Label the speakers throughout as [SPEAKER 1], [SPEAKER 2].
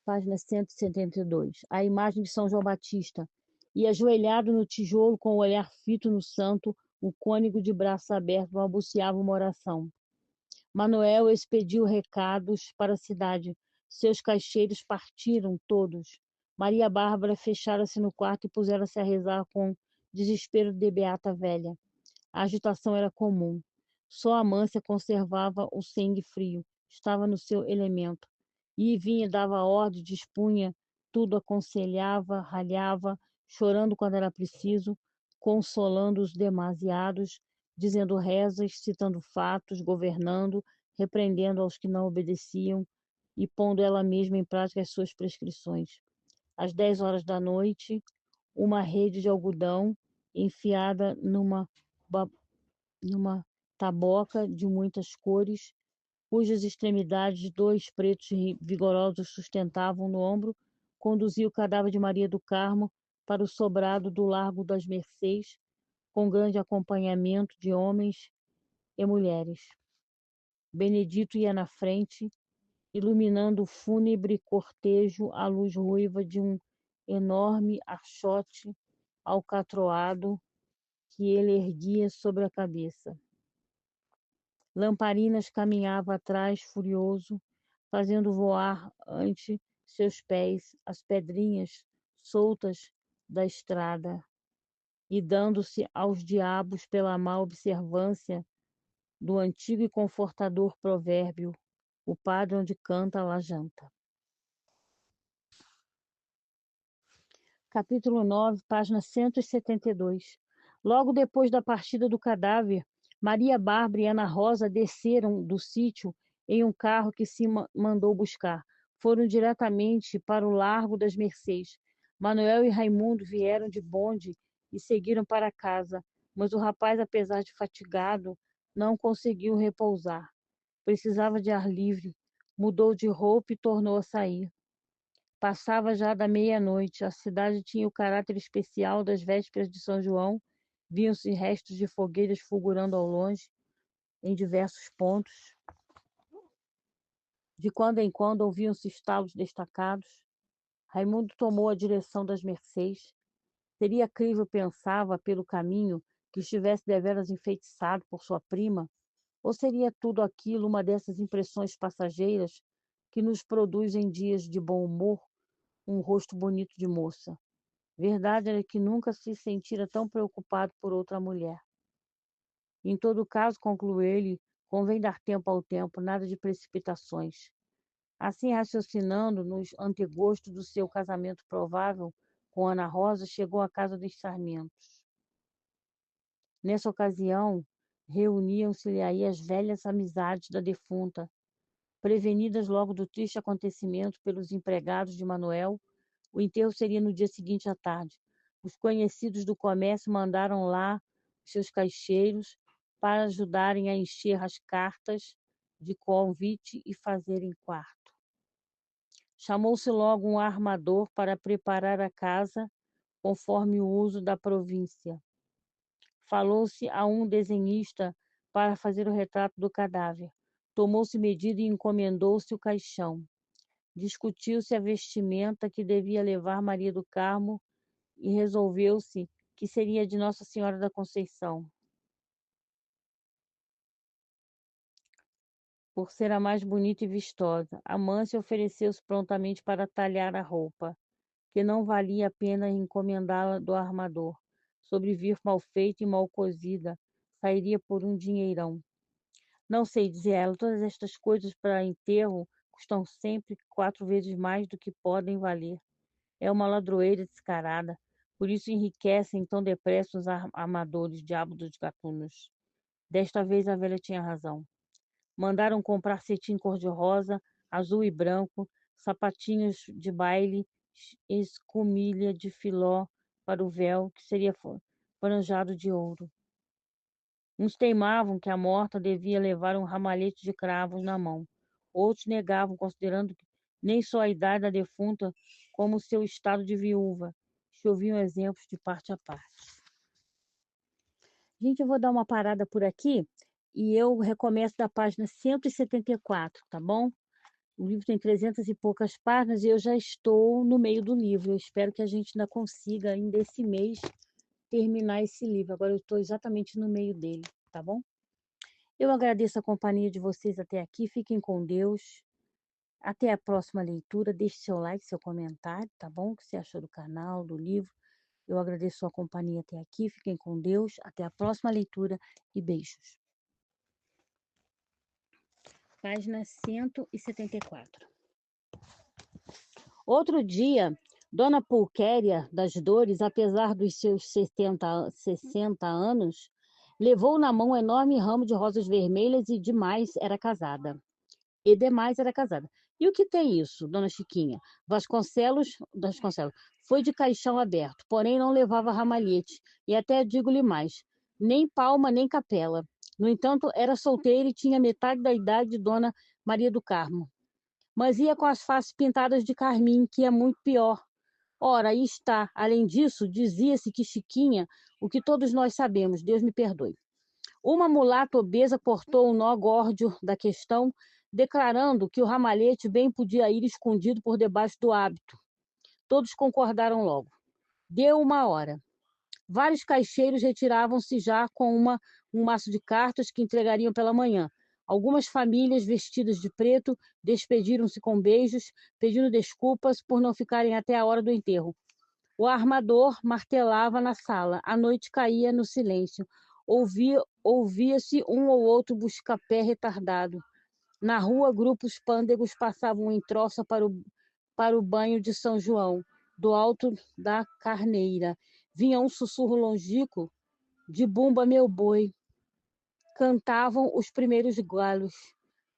[SPEAKER 1] página 172. A imagem de São João Batista. E ajoelhado no tijolo, com o olhar fito no santo, o cônego de braços abertos balbuciava uma oração. Manuel expediu recados para a cidade. Seus caixeiros partiram todos. Maria Bárbara fechara-se no quarto e pusera-se a rezar com desespero de beata velha. A agitação era comum. Só Amância conservava o sangue frio. Estava no seu elemento. E vinha, dava ordem, dispunha, tudo aconselhava, ralhava, chorando quando era preciso, consolando os demasiados, dizendo rezas, citando fatos, governando, repreendendo aos que não obedeciam e pondo ela mesma em prática as suas prescrições. Às 10 horas da noite, uma rede de algodão enfiada numa taboca de muitas cores, cujas extremidades 2 pretos vigorosos sustentavam no ombro, conduziu o cadáver de Maria do Carmo para o sobrado do Largo das Mercês, com grande acompanhamento de homens e mulheres. Benedito ia na frente, iluminando o fúnebre cortejo à luz ruiva de um enorme archote alcatroado que ele erguia sobre a cabeça. Lamparinas caminhava atrás, furioso, fazendo voar ante seus pés as pedrinhas soltas da estrada e dando-se aos diabos pela má observância do antigo e confortador provérbio: o padre onde canta lá janta. Capítulo 9, página 172. Logo depois da partida do cadáver, Maria Bárbara e Ana Rosa desceram do sítio em um carro que se mandou buscar. Foram diretamente para o Largo das Mercês. Manuel e Raimundo vieram de bonde e seguiram para casa, mas o rapaz, apesar de fatigado, não conseguiu repousar. Precisava de ar livre. Mudou de roupa e tornou a sair. Passava já da meia-noite. A cidade tinha o caráter especial das vésperas de São João. Viam-se restos de fogueiras fulgurando ao longe, em diversos pontos. De quando em quando ouviam-se estalos destacados. Raimundo tomou a direção das Mercês. Seria crível, pensava, pelo caminho, que estivesse deveras enfeitiçado por sua prima? Ou seria tudo aquilo uma dessas impressões passageiras que nos produz em dias de bom humor um rosto bonito de moça? Verdade era que nunca se sentira tão preocupado por outra mulher. Em todo caso, concluiu ele, convém dar tempo ao tempo, nada de precipitações. Assim, raciocinando nos antegostos do seu casamento provável com Ana Rosa, chegou à casa dos Sarmentos. Nessa ocasião, reuniam-se-lhe aí as velhas amizades da defunta, prevenidas logo do triste acontecimento pelos empregados de Manuel. O enterro seria no dia seguinte à tarde. Os conhecidos do comércio mandaram lá seus caixeiros para ajudarem a encher as cartas de convite e fazerem quarto. Chamou-se logo um armador para preparar a casa conforme o uso da província. Falou-se a um desenhista para fazer o retrato do cadáver. Tomou-se medida e encomendou-se o caixão. Discutiu-se a vestimenta que devia levar Maria do Carmo e resolveu-se que seria de Nossa Senhora da Conceição, por ser a mais bonita e vistosa. Amância ofereceu-se prontamente para talhar a roupa, que não valia a pena encomendá-la do armador. Sobre vir mal feita e mal cozida, sairia por um dinheirão. Não sei, dizia ela, todas estas coisas para enterro custam sempre 4 vezes mais do que podem valer. É uma ladroeira descarada, por isso enriquecem tão depressa os armadores, diabo dos gatunos. Desta vez a velha tinha razão. Mandaram comprar cetim cor-de-rosa, azul e branco, sapatinhos de baile, escumilha de filó para o véu, que seria franjado de ouro. Uns teimavam que a morta devia levar um ramalhete de cravos na mão. Outros negavam, considerando que nem só a idade da defunta, como o seu estado de viúva. Choviam exemplos de parte a parte. Gente, eu vou dar uma parada por aqui e eu recomeço da página 174, tá bom? O livro tem 300 e poucas páginas e eu já estou no meio do livro. Eu espero que a gente ainda consiga, ainda esse mês, terminar esse livro. Agora eu estou exatamente no meio dele, tá bom? Eu agradeço a companhia de vocês até aqui. Fiquem com Deus. Até a próxima leitura. Deixe seu like, seu comentário, tá bom? O que você achou do canal, do livro. Eu agradeço a sua companhia até aqui. Fiquem com Deus. Até a próxima leitura e beijos. Página 174. Outro dia, Dona Pulquéria das Dores, apesar dos seus 60 anos, levou na mão um enorme ramo de rosas vermelhas e demais era casada. E o que tem isso, Dona Chiquinha? Vasconcelos foi de caixão aberto, porém não levava ramalhete, e até digo-lhe mais, nem palma nem capela. No entanto, era solteira e tinha metade da idade de Dona Maria do Carmo. Mas ia com as faces pintadas de carmim, que é muito pior. Ora, aí está. Além disso, dizia-se que Chiquinha, o que todos nós sabemos, Deus me perdoe. Uma mulata obesa cortou o nó górdio da questão, declarando que o ramalhete bem podia ir escondido por debaixo do hábito. Todos concordaram logo. Deu 1 hora. Vários caixeiros retiravam-se já com um maço de cartas que entregariam pela manhã. Algumas famílias vestidas de preto despediram-se com beijos, pedindo desculpas por não ficarem até a hora do enterro. O armador martelava na sala. A noite caía no silêncio. Ouvia-se um ou outro busca-pé retardado. Na rua, grupos pândegos passavam em troça para o banho de São João, do alto da Carneira. Vinha um sussurro longínquo de bumba meu boi. Cantavam os primeiros galos.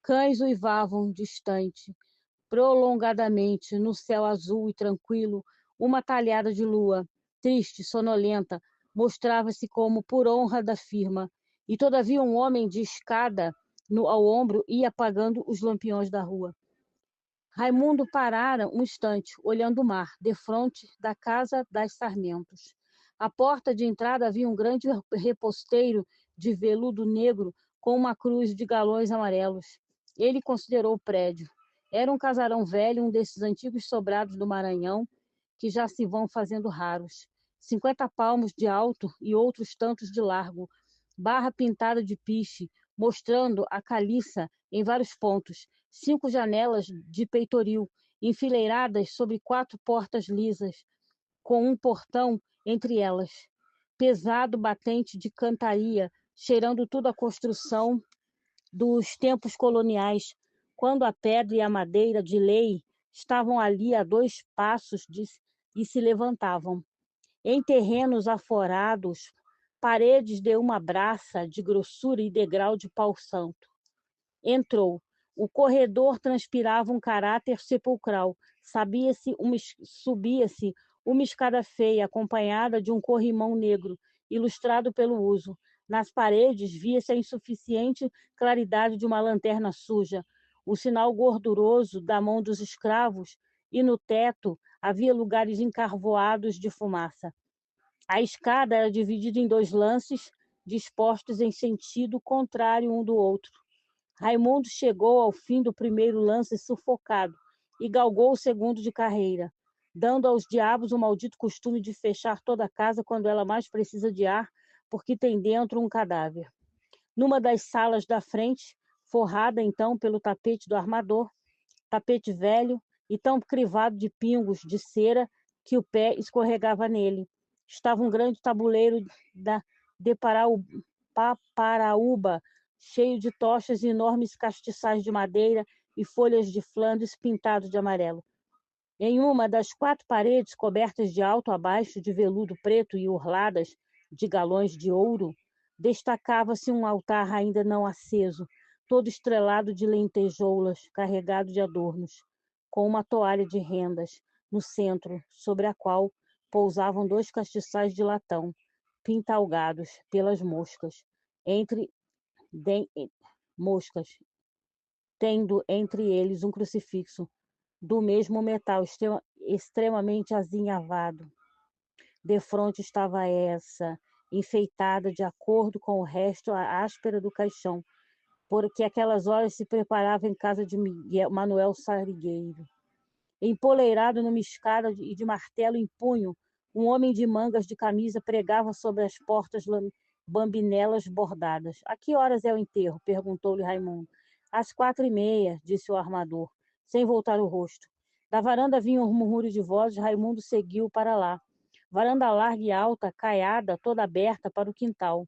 [SPEAKER 1] Cães uivavam distante. Prolongadamente, no céu azul e tranquilo, uma talhada de lua, triste, sonolenta, mostrava-se como por honra da firma. E todavia um homem de escada ao ombro ia apagando os lampiões da rua. Raimundo parara um instante, olhando o mar, defronte da casa das Sarmentos. À porta de entrada havia um grande reposteiro de veludo negro com uma cruz de galões amarelos. Ele considerou o prédio. Era um casarão velho, um desses antigos sobrados do Maranhão, que já se vão fazendo raros. 50 palmos de alto e outros tantos de largo. Barra pintada de piche, mostrando a caliça em vários pontos. 5 janelas de peitoril, enfileiradas sobre 4 portas lisas, com um portão entre elas. Pesado batente de cantaria, cheirando tudo a construção dos tempos coloniais, quando a pedra e a madeira de lei estavam ali a 2 passos e se levantavam. Em terrenos aforados, paredes de uma braça de grossura e degrau de pau-santo. Entrou. O corredor transpirava um caráter sepulcral. Subia-se uma escada feia, acompanhada de um corrimão negro, ilustrado pelo uso. Nas paredes via-se a insuficiente claridade de uma lanterna suja, o sinal gorduroso da mão dos escravos, e no teto havia lugares encarvoados de fumaça. A escada era dividida em 2 lances, dispostos em sentido contrário um do outro. Raimundo chegou ao fim do primeiro lance sufocado e galgou o segundo de carreira, dando aos diabos o maldito costume de fechar toda a casa quando ela mais precisa de ar, porque tem dentro um cadáver. Numa das salas da frente, forrada então pelo tapete do armador, tapete velho e tão crivado de pingos de cera que o pé escorregava nele, estava um grande tabuleiro de paparaúba, cheio de tochas e enormes castiçais de madeira e folhas de Flandres pintados de amarelo. Em uma das 4 paredes, cobertas de alto a baixo de veludo preto e orladas de galões de ouro, destacava-se um altar ainda não aceso, todo estrelado de lentejoulas, carregado de adornos, com uma toalha de rendas no centro, sobre a qual pousavam 2 castiçais de latão, pintalgados pelas moscas, moscas, tendo entre eles um crucifixo do mesmo metal, extremamente azinhavado. Defronte estava essa, enfeitada de acordo com o resto áspera do caixão, porque aquelas horas se preparava em casa de Manuel Sarigueiro. Empoleirado numa escada e de martelo em punho, um homem de mangas de camisa pregava sobre as portas bambinelas bordadas. A que horas é o enterro? Perguntou-lhe Raimundo. Às 4h30, disse o armador, sem voltar o rosto. Da varanda vinha um murmúrio de vozes. Raimundo seguiu para lá. Varanda larga e alta, caiada, toda aberta para o quintal.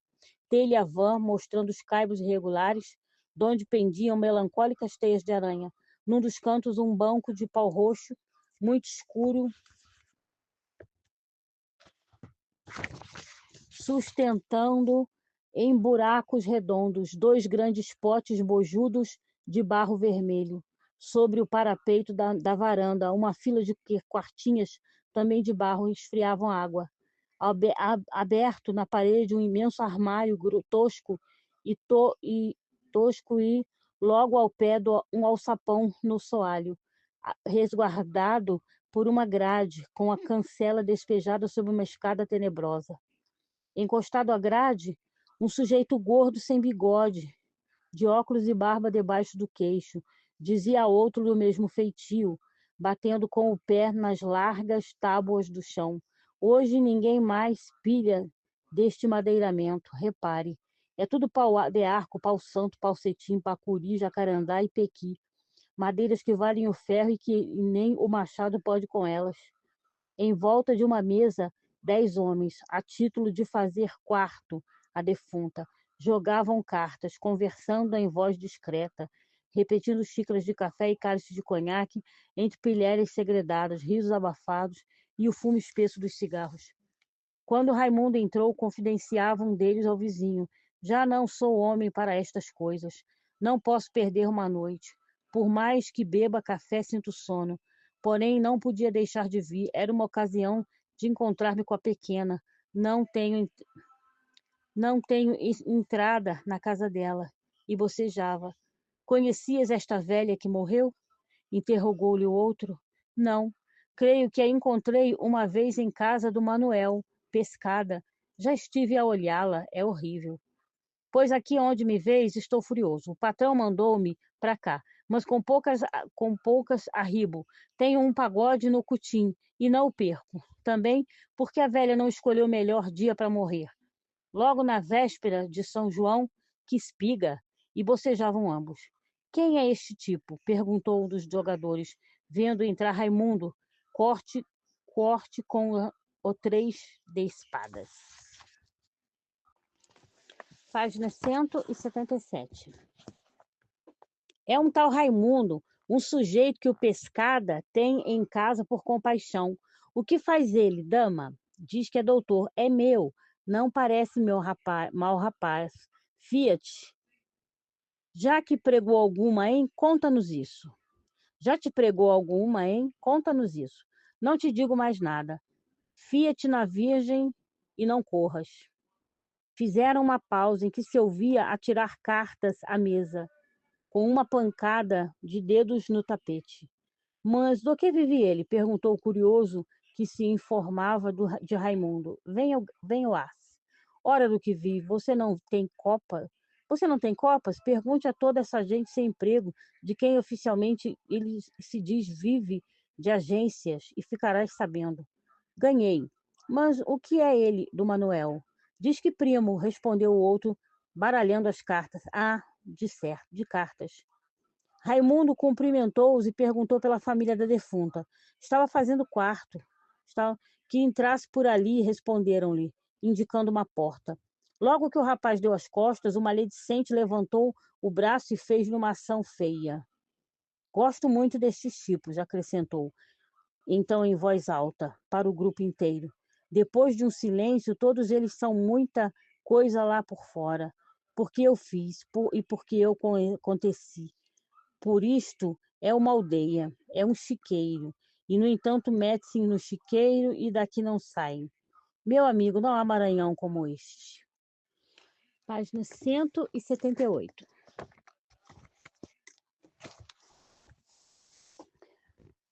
[SPEAKER 1] Telha vã, mostrando os caibros irregulares, de onde pendiam melancólicas teias de aranha. Num dos cantos, um banco de pau roxo, muito escuro, sustentando em buracos redondos 2 grandes potes bojudos de barro vermelho. Sobre o parapeito da varanda, uma fila de quartinhas, também de barro, esfriavam água. Aberto na parede um imenso armário tosco e logo ao pé um alçapão no soalho, resguardado por uma grade, com a cancela despejada sobre uma escada tenebrosa. Encostado à grade, um sujeito gordo sem bigode, de óculos e barba debaixo do queixo, dizia a outro do mesmo feitio, batendo com o pé nas largas tábuas do chão. Hoje ninguém mais pilha deste madeiramento, repare. É tudo pau de arco, pau santo, pau cetim, pacuri, jacarandá e pequi. Madeiras que valem o ferro e que nem o machado pode com elas. Em volta de uma mesa, 10 homens, a título de fazer quarto à defunta, jogavam cartas, conversando em voz discreta, repetindo xícaras de café e cálices de conhaque entre pilhérias segredadas, risos abafados e o fumo espesso dos cigarros. Quando Raimundo entrou, confidenciava um deles ao vizinho. Já não sou homem para estas coisas. Não posso perder uma noite. Por mais que beba café, sinto sono. Porém, não podia deixar de vir. Era uma ocasião de encontrar-me com a pequena. Não tenho entrada na casa dela. E bocejava. Conhecias esta velha que morreu? Interrogou-lhe o outro. Não. Creio que a encontrei uma vez em casa do Manuel, pescada. Já estive a olhá-la. É horrível. Pois aqui onde me vês, estou furioso. O patrão mandou-me para cá, mas com poucas arribo. Tenho um pagode no cutim e não o perco. Também porque a velha não escolheu o melhor dia para morrer. Logo na véspera de São João, que espiga, e bocejavam ambos. Quem é este tipo? Perguntou um dos jogadores, vendo entrar Raimundo, corte com o 3 de espadas. Página 177. É um tal Raimundo, um sujeito que o Pescada tem em casa por compaixão. O que faz ele, dama? Diz que é doutor. É meu. Não parece mau rapaz. Fiat. Já que pregou alguma, hein? Conta-nos isso. Já te pregou alguma, hein? Conta-nos isso. Não te digo mais nada. Fia-te na Virgem e não corras. Fizeram uma pausa em que se ouvia atirar cartas à mesa, com uma pancada de dedos no tapete. Mas do que vive ele? Perguntou o curioso que se informava de Raimundo. Venha, As. Ora do que vive, você não tem copa? Você não tem copas? Pergunte a toda essa gente sem emprego, de quem oficialmente ele se diz vive de agências, e ficarás sabendo. Ganhei. Mas o que é ele do Manuel? Diz que primo, respondeu o outro, baralhando as cartas. Ah, de certo, de cartas. Raimundo cumprimentou-os e perguntou pela família da defunta. Estava fazendo quarto. Que entrasse por ali, responderam-lhe, indicando uma porta. Logo que o rapaz deu as costas, o maledicente levantou o braço e fez-lhe uma ação feia. Gosto muito destes tipos, acrescentou, então em voz alta, para o grupo inteiro. Depois de um silêncio, todos eles são muita coisa lá por fora. Porque eu fiz, e porque eu aconteci. Por isto é uma aldeia, é um chiqueiro, e no entanto mete-se no chiqueiro e daqui não sai. Meu amigo, não há Maranhão como este. Página 178.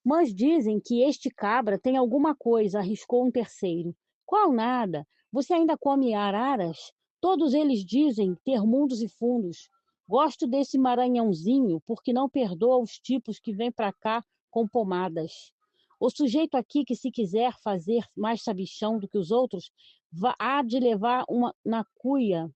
[SPEAKER 1] Mas dizem que este cabra tem alguma coisa, arriscou um terceiro. Qual nada? Você ainda come araras? Todos eles dizem ter mundos e fundos. Gosto desse Maranhãozinho porque não perdoa os tipos que vêm para cá com pomadas. O sujeito aqui que, se quiser fazer mais sabichão do que os outros, há de levar uma na cuia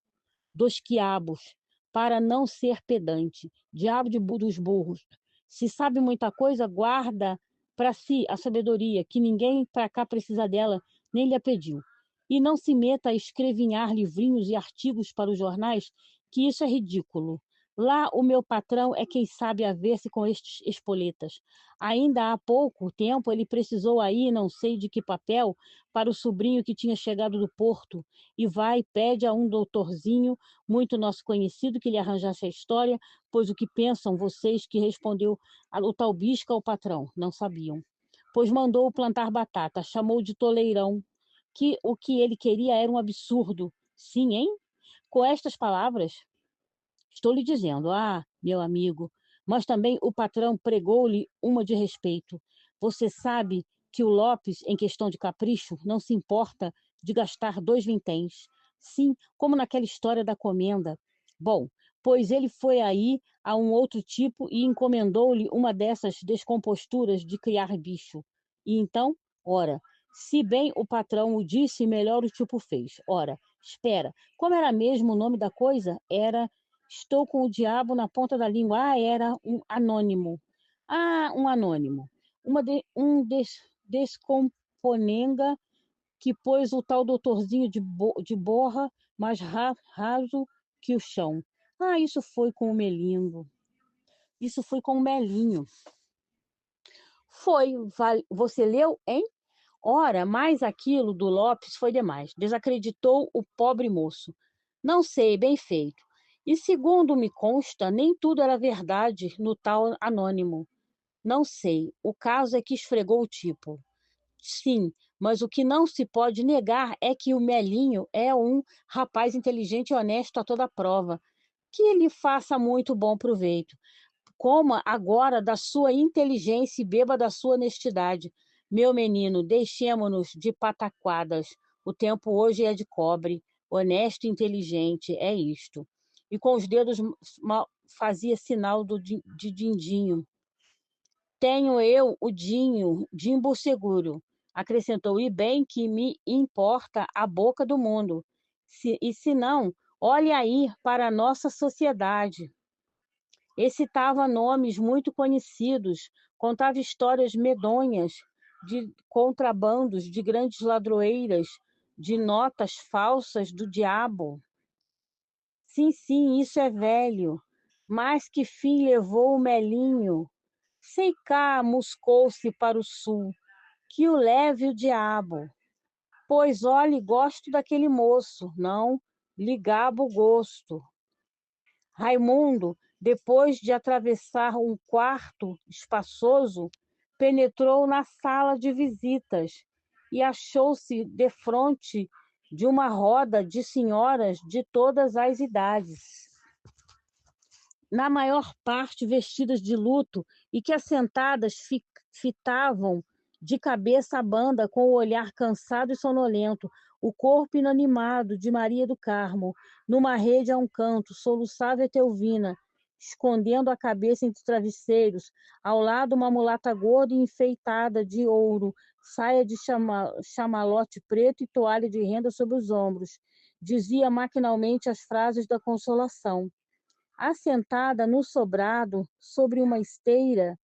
[SPEAKER 1] dos quiabos, para não ser pedante. Diabo dos burros. Se sabe muita coisa, guarda para si a sabedoria, que ninguém para cá precisa dela, nem lhe a pediu. E não se meta a escrevinhar livrinhos e artigos para os jornais, que isso é ridículo. Lá o meu patrão é quem sabe haver-se com estes espoletas. Ainda há pouco tempo ele precisou aí, não sei de que papel, para o sobrinho que tinha chegado do Porto, e vai, pede a um doutorzinho muito nosso conhecido que lhe arranjasse a história, pois o que pensam vocês, que respondeu o tal Bisca ao patrão? Não sabiam. Pois mandou-o plantar batata, chamou de toleirão, que o que ele queria era um absurdo. Sim, hein? Com estas palavras, estou lhe dizendo, meu amigo, mas também o patrão pregou-lhe uma de respeito. Você sabe que o Lopes, em questão de capricho, não se importa de gastar 2 vinténs. Sim, como naquela história da comenda. Bom, pois ele foi aí a um outro tipo e encomendou-lhe uma dessas descomposturas de criar bicho. E então, ora, se bem o patrão o disse, melhor o tipo fez. Ora, espera, como era mesmo o nome da coisa? Era Estou com o diabo na ponta da língua. Era um anônimo. Um anônimo. Descomponenga que pôs o tal doutorzinho de borra mais raso que o chão. Isso foi com o Melindo. Isso foi com o Melinho. Foi. Você leu, hein? Ora, mas aquilo do Lopes foi demais. Desacreditou o pobre moço. Não sei, bem feito. E segundo me consta, nem tudo era verdade no tal anônimo. Não sei. O caso é que esfregou o tipo. Sim, mas o que não se pode negar é que o Melinho é um rapaz inteligente e honesto a toda prova. Que lhe faça muito bom proveito. Coma agora da sua inteligência e beba da sua honestidade. Meu menino, deixemo-nos de pataquadas. O tempo hoje é de cobre. Honesto e inteligente, é isto. E com os dedos fazia sinal de dindinho. Tenho eu o Dimbo seguro, acrescentou, e bem que me importa a boca do mundo. E se não, olhe aí para a nossa sociedade. E citava nomes muito conhecidos, contava histórias medonhas de contrabandos, de grandes ladroeiras, de notas falsas do diabo. Sim, isso é velho. Mas que fim levou o Melinho? Sei cá, muscou-se para o sul, que o leve o diabo. Pois, olhe, gosto daquele moço, não lhe gabo o gosto. Raimundo, depois de atravessar um quarto espaçoso, penetrou na sala de visitas e achou-se defronte de uma roda de senhoras de todas as idades, na maior parte vestidas de luto, e que assentadas fitavam de cabeça a banda com o olhar cansado e sonolento, o corpo inanimado de Maria do Carmo, numa rede a um canto, soluçava Etelvina, escondendo a cabeça entre travesseiros, ao lado uma mulata gorda e enfeitada de ouro, saia de chamalote preto e toalha de renda sobre os ombros. Dizia maquinalmente as frases da consolação. Assentada no sobrado, sobre uma esteira,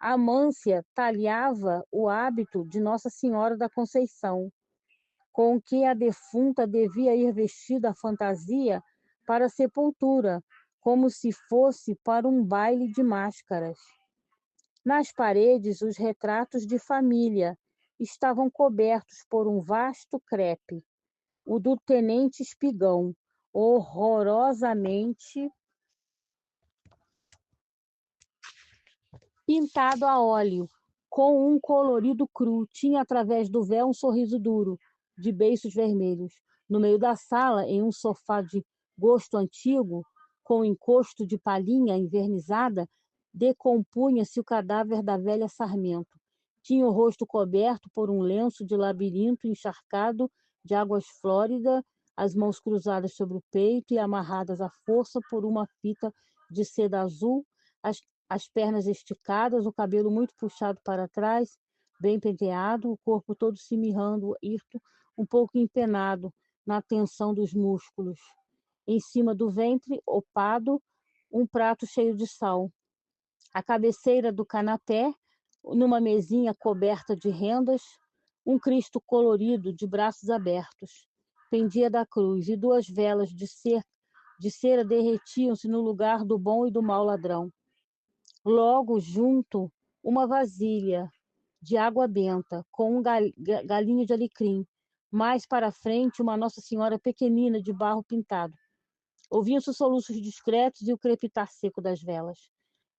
[SPEAKER 1] Amância talhava o hábito de Nossa Senhora da Conceição, com que a defunta devia ir vestida à fantasia para a sepultura, como se fosse para um baile de máscaras. Nas paredes, os retratos de família estavam cobertos por um vasto crepe, o do tenente Espigão, horrorosamente pintado a óleo, com um colorido cru. Tinha através do véu um sorriso duro, de beiços vermelhos. No meio da sala, em um sofá de gosto antigo, com encosto de palhinha envernizada, decompunha-se o cadáver da velha Sarmento. Tinha o rosto coberto por um lenço de labirinto encharcado de águas flóridas, as mãos cruzadas sobre o peito e amarradas à força por uma fita de seda azul, as pernas esticadas, o cabelo muito puxado para trás, bem penteado, o corpo todo se mirrando, hirto, um pouco empenado na tensão dos músculos. Em cima do ventre, opado, um prato cheio de sal. À cabeceira do canapé, numa mesinha coberta de rendas, um Cristo colorido de braços abertos. Pendia da cruz, e duas velas de cera derretiam-se no lugar do bom e do mau ladrão. Logo junto, uma vasilha de água benta, com um galinho de alecrim. Mais para frente, uma Nossa Senhora pequenina de barro pintado. Ouviam-se soluços discretos e o crepitar seco das velas.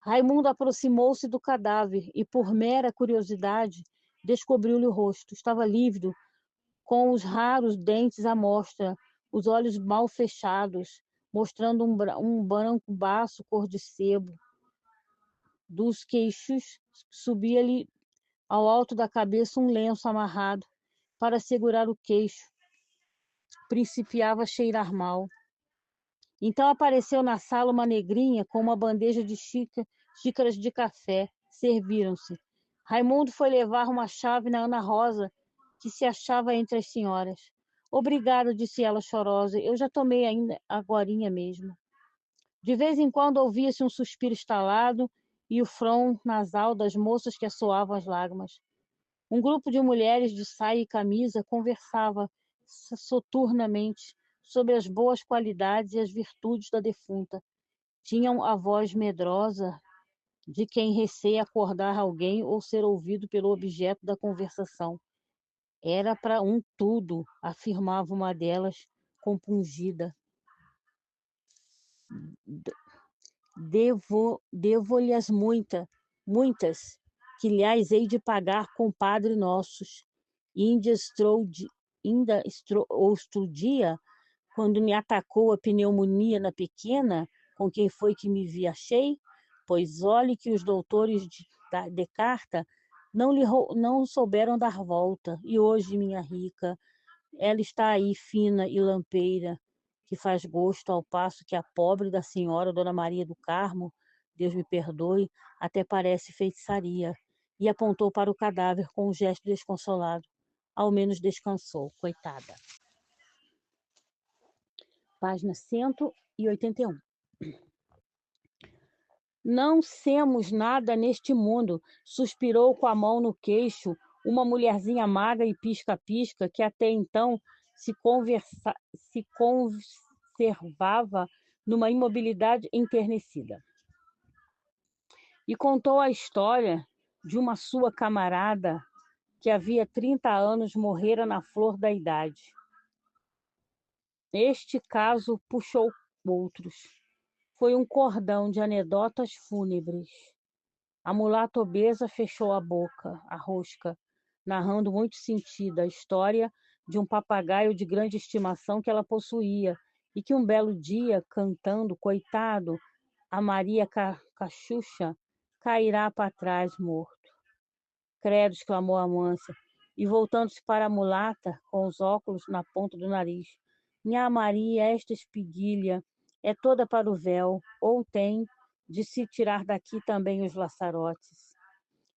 [SPEAKER 1] Raimundo aproximou-se do cadáver e, por mera curiosidade, descobriu-lhe o rosto. Estava lívido, com os raros dentes à mostra, os olhos mal fechados, mostrando um branco baço cor de sebo. Dos queixos subia-lhe ao alto da cabeça um lenço amarrado para segurar o queixo. Principiava a cheirar mal. Então apareceu na sala uma negrinha com uma bandeja de xícaras de café. Serviram-se. Raimundo foi levar uma chave na Ana Rosa, que se achava entre as senhoras. Obrigada, disse ela chorosa. Eu já tomei ainda agorinha mesmo. De vez em quando ouvia-se um suspiro estalado e o front nasal das moças que assoavam as lágrimas. Um grupo de mulheres de saia e camisa conversava soturnamente sobre as boas qualidades e as virtudes da defunta. Tinham a voz medrosa de quem receia acordar alguém ou ser ouvido pelo objeto da conversação. Era para um tudo, afirmava uma delas, compungida. Devo-lhes muitas, que lhes hei de pagar com Padre Nossos. Ainda outro dia, quando me atacou a pneumonia na pequena, com quem foi que me vi achei? Pois olhe que os doutores de Descartes não souberam dar volta. E hoje, minha rica, ela está aí fina e lampeira, que faz gosto, ao passo que a pobre da senhora Dona Maria do Carmo, Deus me perdoe, até parece feitiçaria. E apontou para o cadáver com um gesto desconsolado. Ao menos descansou, coitada. Página 181. Não semos nada neste mundo, suspirou com a mão no queixo uma mulherzinha magra e pisca-pisca que até então se conservava numa imobilidade enternecida. E contou a história de uma sua camarada que havia 30 anos morrera na flor da idade. Este caso puxou outros. Foi um cordão de anedotas fúnebres. A mulata obesa fechou a boca, a rosca, narrando muito sentida a história de um papagaio de grande estimação que ela possuía e que um belo dia, cantando, coitado, a Maria Cachucha, cairá para trás morto. Credo, exclamou a Amância, e voltando-se para a mulata, com os óculos na ponta do nariz. Minha Maria, esta espiguilha é toda para o véu, ou tem de se tirar daqui também os laçarotes.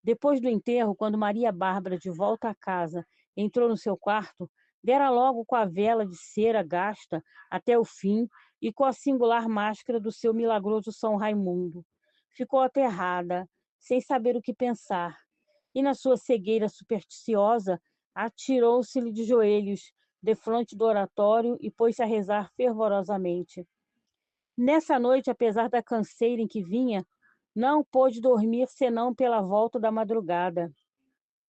[SPEAKER 1] Depois do enterro, quando Maria Bárbara, de volta à casa, entrou no seu quarto, dera logo com a vela de cera gasta até o fim e com a singular máscara do seu milagroso São Raimundo. Ficou aterrada, sem saber o que pensar, e na sua cegueira supersticiosa atirou-se-lhe de joelhos defronte do oratório e pôs-se a rezar fervorosamente. Nessa noite, apesar da canseira em que vinha, não pôde dormir senão pela volta da madrugada.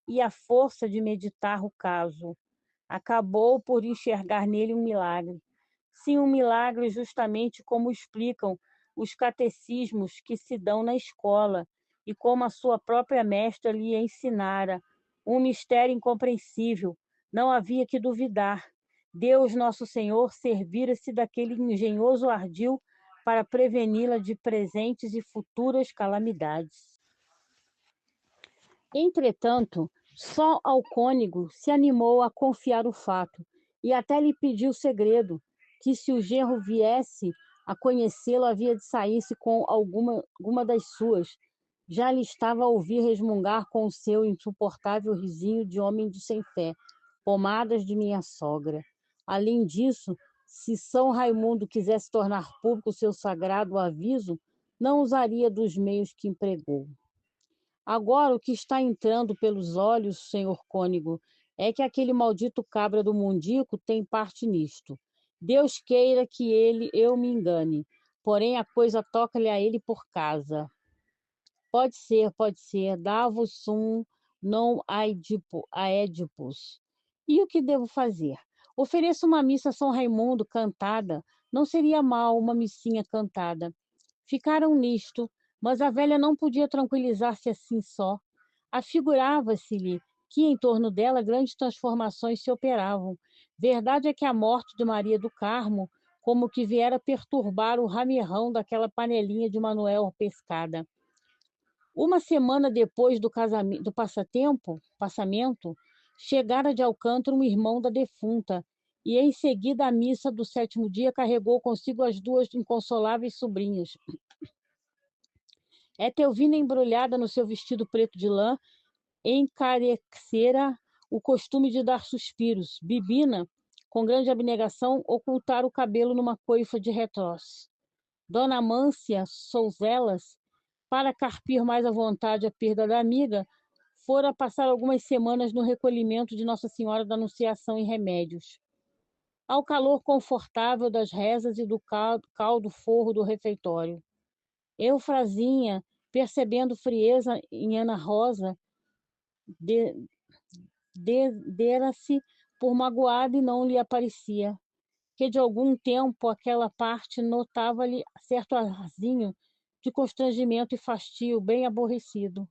[SPEAKER 1] E a força de meditar o caso acabou por enxergar nele um milagre. Sim, um milagre justamente como explicam os catecismos que se dão na escola e como a sua própria mestra lhe ensinara. Um mistério incompreensível, não havia que duvidar. Deus, nosso Senhor, servira-se daquele engenhoso ardil para preveni-la de presentes e futuras calamidades. Entretanto, só ao cônego se animou a confiar o fato, e até lhe pediu segredo, que se o genro viesse A conhecê-lo havia de sair-se com alguma das suas. Já lhe estava a ouvir resmungar com o seu insuportável risinho de homem de sem fé. Pomadas de minha sogra. Além disso, se São Raimundo quisesse tornar público o seu sagrado aviso, não usaria dos meios que empregou. Agora, o que está entrando pelos olhos, senhor cônego, é que aquele maldito cabra do mundico tem parte nisto. Deus queira que eu me engane, porém a coisa toca-lhe a ele por casa. Pode ser, davos sum non aedipus. E o que devo fazer? Ofereço uma missa a São Raimundo cantada. Não seria mal uma missinha cantada. Ficaram nisto, mas a velha não podia tranquilizar-se assim só. Afigurava-se-lhe que em torno dela grandes transformações se operavam. Verdade é que a morte de Maria do Carmo, como que viera perturbar o ramirrão daquela panelinha de Manuel pescada. Uma semana depois do passamento, chegara de Alcântara um irmão da defunta, e em seguida a missa do 7º dia carregou consigo as duas inconsoláveis sobrinhas. Etelvina, embrulhada no seu vestido preto de lã, encarecera o costume de dar suspiros. Bibina, com grande abnegação, ocultara o cabelo numa coifa de retroço. Dona Amância Souzelas, para carpir mais à vontade a perda da amiga, fora passar algumas semanas no recolhimento de Nossa Senhora da Anunciação em Remédios. Ao calor confortável das rezas e do caldo forro do refeitório. Eufrasinha, percebendo frieza em Ana Rosa, dera-se por magoada e não lhe aparecia, que de algum tempo aquela parte notava-lhe certo arzinho de constrangimento e fastio bem aborrecido.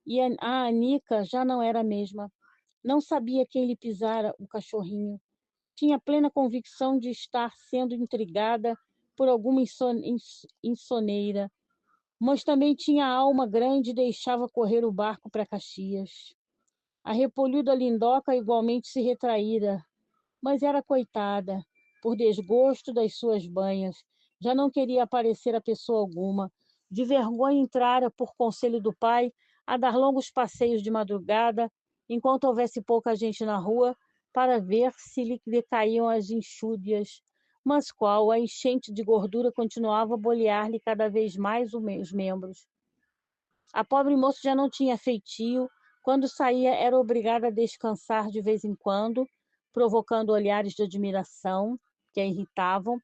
[SPEAKER 1] E a Anica já não era a mesma. Não sabia quem lhe pisara o cachorrinho. Tinha plena convicção de estar sendo intrigada por alguma insoneira, mas também tinha a alma grande e deixava correr o barco para Caxias. A repolhuda Lindoca igualmente se retraíra, mas era coitada, por desgosto das suas banhas. Já não queria aparecer a pessoa alguma. De vergonha entrara, por conselho do pai, a dar longos passeios de madrugada, enquanto houvesse pouca gente na rua, para ver se lhe decaíam as enxúndias. Mas qual? A enchente de gordura continuava a bolear-lhe cada vez mais os membros. A pobre moça já não tinha feitio. Quando saía, era obrigada a descansar de vez em quando, provocando olhares de admiração que a irritavam.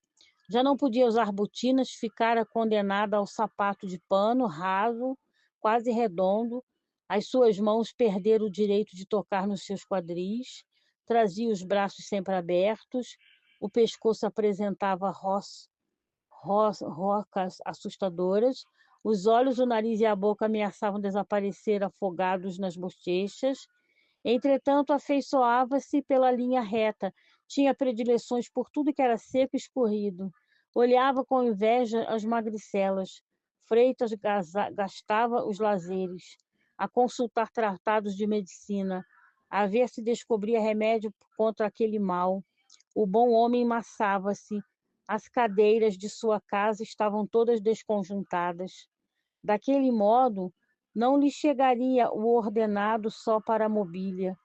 [SPEAKER 1] Já não podia usar botinas, ficara condenada ao sapato de pano raso, quase redondo. As suas mãos perderam o direito de tocar nos seus quadris, trazia os braços sempre abertos, o pescoço apresentava rocas assustadoras, os olhos, o nariz e a boca ameaçavam desaparecer afogados nas bochechas. Entretanto, afeiçoava-se pela linha reta, tinha predileções por tudo que era seco e escorrido. Olhava com inveja as magricelas. Freitas gastava os lazeres, a consultar tratados de medicina, a ver se descobria remédio contra aquele mal. O bom homem maçava-se. As cadeiras de sua casa estavam todas desconjuntadas. Daquele modo, não lhe chegaria o ordenado só para a mobília.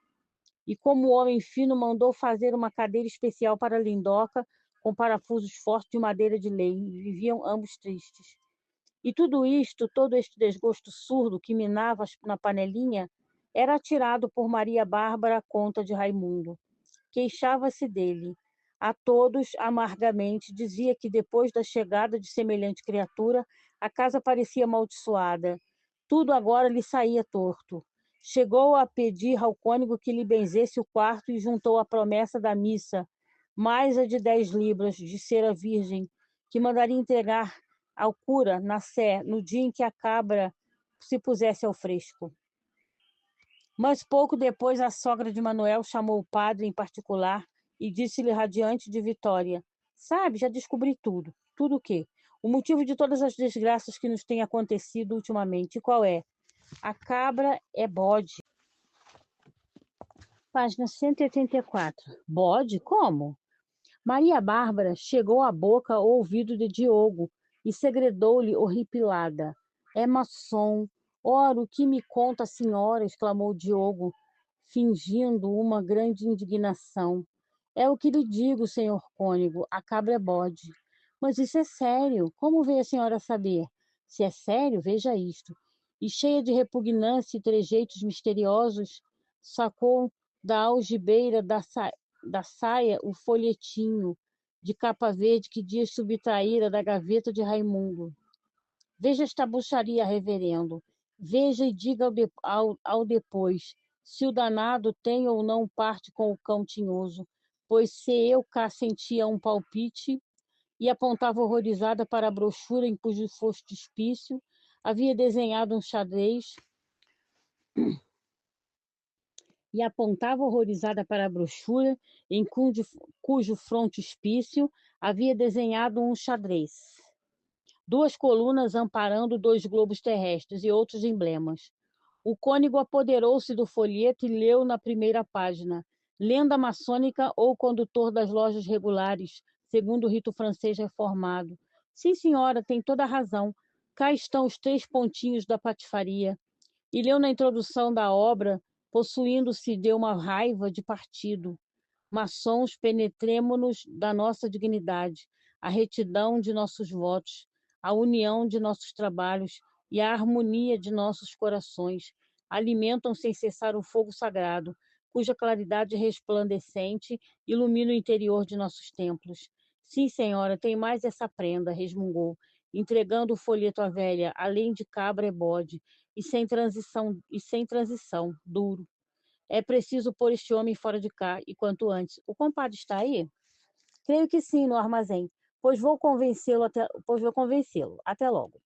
[SPEAKER 1] E como o homem fino mandou fazer uma cadeira especial para Lindoca, com parafusos fortes de madeira de lei, viviam ambos tristes. E tudo isto, todo este desgosto surdo que minava na panelinha, era atirado por Maria Bárbara à conta de Raimundo. Queixava-se dele. A todos, amargamente, dizia que depois da chegada de semelhante criatura, a casa parecia amaldiçoada. Tudo agora lhe saía torto. Chegou a pedir ao cônego que lhe benzesse o quarto e juntou a promessa da missa, mais a de 10 libras, de cera virgem, que mandaria entregar ao cura, na Sé, no dia em que a cabra se pusesse ao fresco. Mas pouco depois a sogra de Manuel chamou o padre em particular e disse-lhe radiante de vitória: "Sabe, já descobri tudo." "Tudo o quê?" "O motivo de todas as desgraças que nos têm acontecido ultimamente." "E qual é?" "A cabra é bode." Página 184. "Bode? Como?" Maria Bárbara chegou à boca ao ouvido de Diogo e segredou-lhe horripilada: é maçom. Ora, o que me conta a senhora? Exclamou Diogo, fingindo uma grande indignação. É o que lhe digo, senhor cônego, a cabra é bode. Mas isso é sério. Como veio a senhora saber? Se é sério, veja isto. E cheia de repugnância e trejeitos misteriosos, sacou da algibeira da saia o folhetinho de capa verde que dias subtraíra da gaveta de Raimundo. Veja esta bruxaria, reverendo. Veja e diga ao depois se o danado tem ou não parte com o cão tinhoso, pois se eu cá sentia um palpite e apontava horrorizada para a brochura em cujo frontispício havia desenhado um xadrez e apontava horrorizada para a brochura em cujo frontispício havia desenhado um xadrez. Duas colunas amparando dois globos terrestres e outros emblemas. O cônego apoderou-se do folheto e leu na primeira página: Lenda maçônica ou condutor das lojas regulares, segundo o rito francês reformado. Sim, senhora, tem toda a razão. Cá estão os 3 pontinhos da patifaria. E leu na introdução da obra, possuindo-se de uma raiva de partido. Maçons, penetremo-nos da nossa dignidade, a retidão de nossos votos, a união de nossos trabalhos e a harmonia de nossos corações alimentam sem cessar o fogo sagrado, cuja claridade resplandecente ilumina o interior de nossos templos. Sim, senhora, tem mais essa prenda, resmungou, entregando o folheto à velha, além de cabra é bode, e sem transição, duro. É preciso pôr este homem fora de cá, e quanto antes. O compadre está aí? Creio que sim, no armazém, pois vou convencê-lo. Até logo.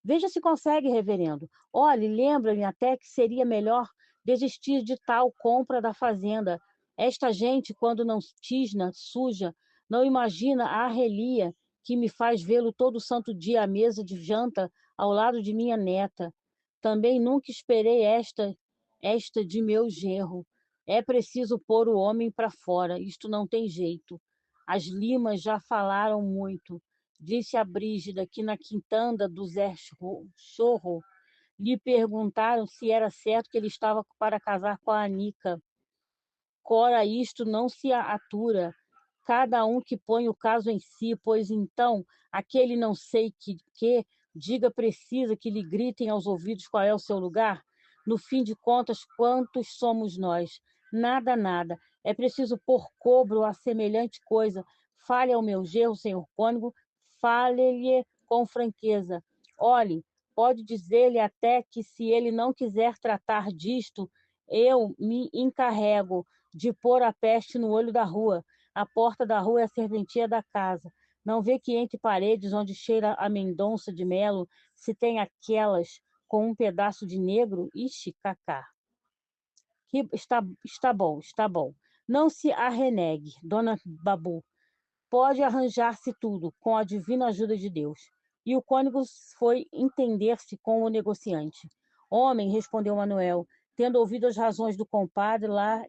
[SPEAKER 1] Veja se consegue, reverendo. Olhe, lembra-me até que seria melhor desistir de tal compra da fazenda. Esta gente, quando não tisna, suja, não imagina a arrelia que me faz vê-lo todo santo dia à mesa de janta ao lado de minha neta. Também nunca esperei esta de meu genro. É preciso pôr o homem para fora, isto não tem jeito. As limas já falaram muito. Disse a Brígida que na quintanda do Zé Chorro lhe perguntaram se era certo que ele estava para casar com a Anica. Cora, isto não se atura. Cada um que põe o caso em si, pois então aquele não sei que diga precisa que lhe gritem aos ouvidos qual é o seu lugar? No fim de contas, quantos somos nós? Nada, nada. É preciso pôr cobro a semelhante coisa. Fale ao meu genro, senhor cônego, fale-lhe com franqueza. Olhe, pode dizer-lhe até que se ele não quiser tratar disto, eu me encarrego de pôr a peste no olho da rua. A porta da rua é a serventia da casa. Não vê que entre paredes onde cheira a mendonça de melo, se tem aquelas com um pedaço de negro? Ixi, cacá. Está bom, está bom. Não se arrenegue, dona Babu. Pode arranjar-se tudo, com a divina ajuda de Deus. E o cônego foi entender-se com o negociante. Homem, respondeu Manuel, tendo ouvido as razões do compadre lá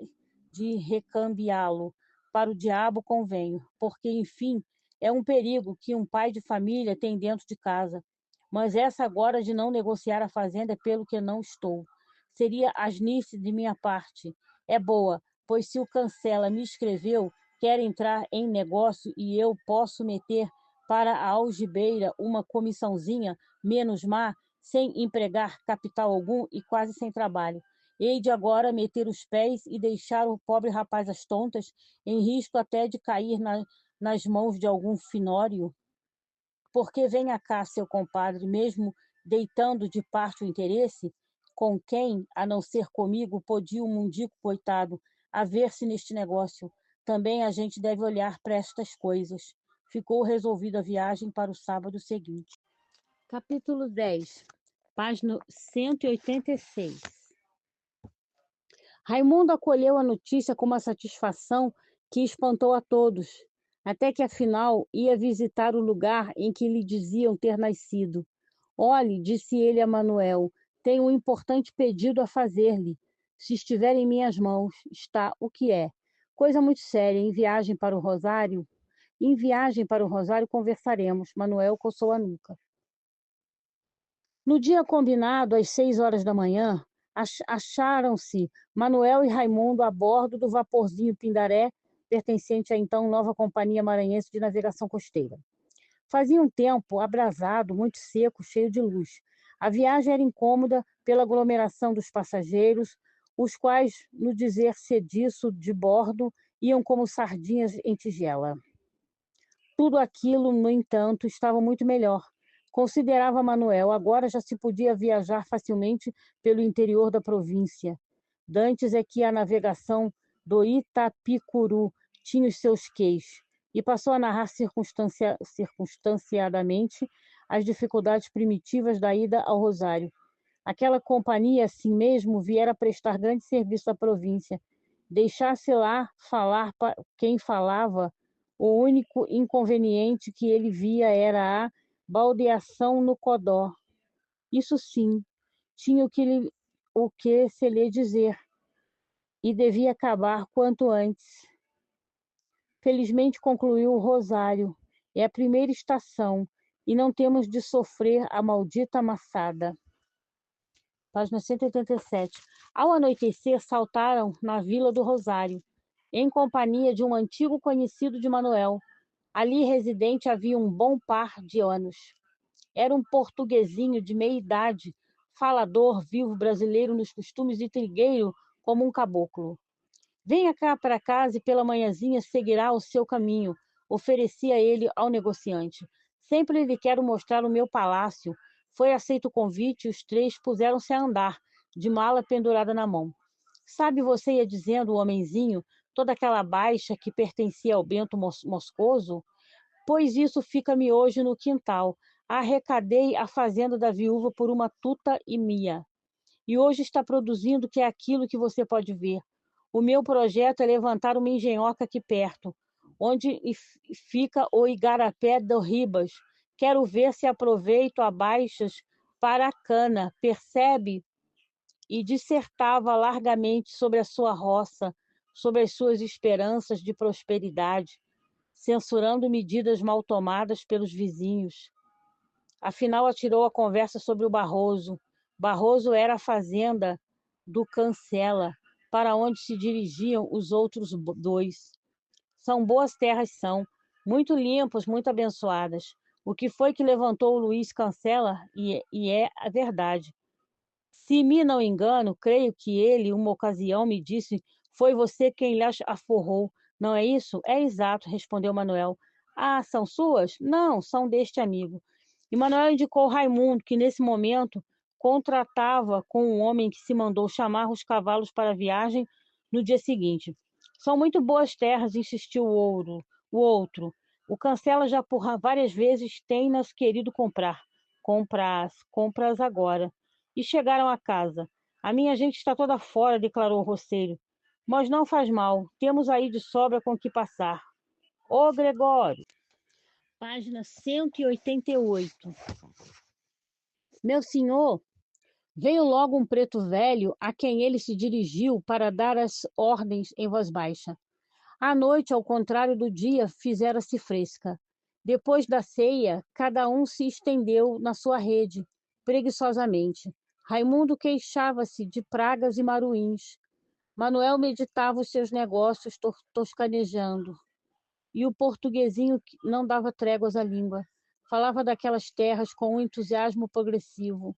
[SPEAKER 1] de recambiá-lo. Para o diabo convenho, porque, enfim, é um perigo que um pai de família tem dentro de casa. Mas essa agora de não negociar a fazenda é pelo que não estou. Seria asnice de minha parte. É boa, pois se o Cancela me escreveu, quer entrar em negócio e eu posso meter para a algibeira uma comissãozinha menos má, sem empregar capital algum e quase sem trabalho. Hei de agora meter os pés e deixar o pobre rapaz às tontas, em risco até de cair nas mãos de algum finório. Porque venha cá, seu compadre, mesmo deitando de parte o interesse, com quem, a não ser comigo, podia o mundico coitado haver-se neste negócio. Também a gente deve olhar para estas coisas. Ficou resolvida a viagem para o sábado seguinte. Capítulo 10, página 186. Raimundo acolheu a notícia com uma satisfação que espantou a todos, até que afinal ia visitar o lugar em que lhe diziam ter nascido. Olhe, disse ele a Manuel, tenho um importante pedido a fazer-lhe. Se estiver em minhas mãos, está o que é. Coisa muito séria, em viagem para o Rosário. Em viagem para o Rosário conversaremos. Manuel coçou a nuca. No dia combinado, às 6 horas da manhã, acharam-se Manuel e Raimundo a bordo do vaporzinho Pindaré, pertencente à então nova Companhia Maranhense de Navegação Costeira. Fazia um tempo abrasado, muito seco, cheio de luz. A viagem era incômoda pela aglomeração dos passageiros, os quais, no dizer-se disso de bordo, iam como sardinhas em tigela. Tudo aquilo, no entanto, estava muito melhor. Considerava Manuel, agora já se podia viajar facilmente pelo interior da província. Dantes é que a navegação do Itapicuru tinha os seus queis, e passou a narrar circunstanciadamente as dificuldades primitivas da ida ao Rosário. Aquela companhia, assim mesmo, viera prestar grande serviço à província. Deixasse lá falar quem falava, o único inconveniente que ele via era a baldeação no Codó. Isso sim, tinha o que se lhe dizer, e devia acabar quanto antes. Felizmente concluiu o Rosário. É a primeira estação, e não temos de sofrer a maldita amassada. Página 187. Ao anoitecer, saltaram na Vila do Rosário, em companhia de um antigo conhecido de Manuel. Ali residente havia um bom par de anos. Era um portuguesinho de meia-idade, falador, vivo, brasileiro nos costumes e trigueiro como um caboclo. Venha cá para casa e pela manhãzinha seguirá o seu caminho, oferecia ele ao negociante. Sempre lhe quero mostrar o meu palácio. Foi aceito o convite e os três puseram-se a andar, de mala pendurada na mão. Sabe, você ia dizendo, o homenzinho, toda aquela baixa que pertencia ao Bento Moscoso? Pois isso fica-me hoje no quintal. Arrecadei a fazenda da viúva por uma tuta e meia. E hoje está produzindo, que é aquilo que você pode ver. O meu projeto é levantar uma engenhoca aqui perto, onde fica o Igarapé do Ribas. Quero ver se aproveito a baixas para a cana, percebe? E dissertava largamente sobre a sua roça, sobre as suas esperanças de prosperidade, censurando medidas mal tomadas pelos vizinhos. Afinal, atirou a conversa sobre o Barroso. Barroso era a fazenda do Cancela, para onde se dirigiam os outros dois. São boas terras, são, muito limpas, muito abençoadas. O que foi que levantou o Luiz Cancela, e é a verdade. Se me não engano, creio que ele, uma ocasião, me disse, foi você quem lhe aforrou. Não é isso? É exato, respondeu Manuel. Ah, são suas? Não, são deste amigo. E Manuel indicou Raimundo, que nesse momento contratava com um homem que se mandou chamar os cavalos para a viagem no dia seguinte. São muito boas terras, insistiu o outro. O Cancela já por várias vezes tem-nas querido comprar. Compras agora. E chegaram a casa. A minha gente está toda fora, declarou o roceiro. Mas não faz mal, temos aí de sobra com que passar. Ô Gregório, página 188. Meu senhor, veio logo um preto velho, a quem ele se dirigiu para dar as ordens em voz baixa. A noite, ao contrário do dia, fizera-se fresca. Depois da ceia, cada um se estendeu na sua rede, preguiçosamente. Raimundo queixava-se de pragas e maruins. Manuel meditava os seus negócios, toscanejando. E o portuguesinho não dava tréguas à língua. Falava daquelas terras com um entusiasmo progressivo.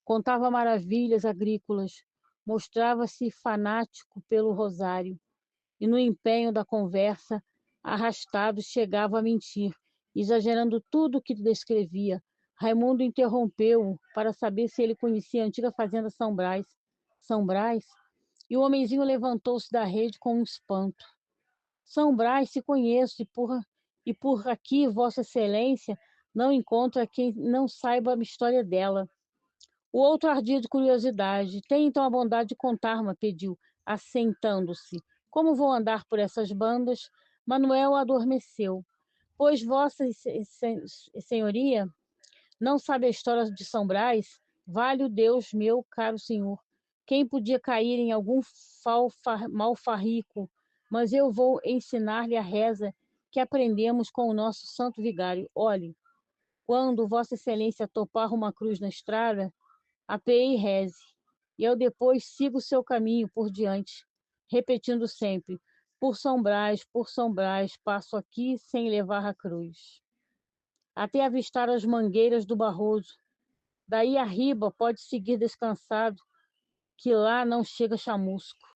[SPEAKER 1] Contava maravilhas agrícolas. Mostrava-se fanático pelo rosário. E no empenho da conversa, arrastado, chegava a mentir, exagerando tudo o que descrevia. Raimundo interrompeu-o para saber se ele conhecia a antiga fazenda São Brás. São Brás? E o homenzinho levantou-se da rede com um espanto. São Brás se conheço, e por aqui Vossa Excelência não encontra quem não saiba a história dela. O outro ardia de curiosidade. Tem então a bondade de contar-me, pediu, assentando-se. Como vou andar por essas bandas? Manuel adormeceu. Pois Vossa Senhoria não sabe a história de São Brás? Vale o Deus, meu caro senhor. Quem podia cair em algum malfarrico? Mas eu vou ensinar-lhe a reza que aprendemos com o nosso santo vigário. Olhe, quando Vossa Excelência topar uma cruz na estrada, apeie e reze, e eu depois sigo o seu caminho por diante, repetindo sempre: por São Brás, passo aqui sem levar a cruz. Até avistar as mangueiras do Barroso. Daí arriba pode seguir descansado, que lá não chega chamusco.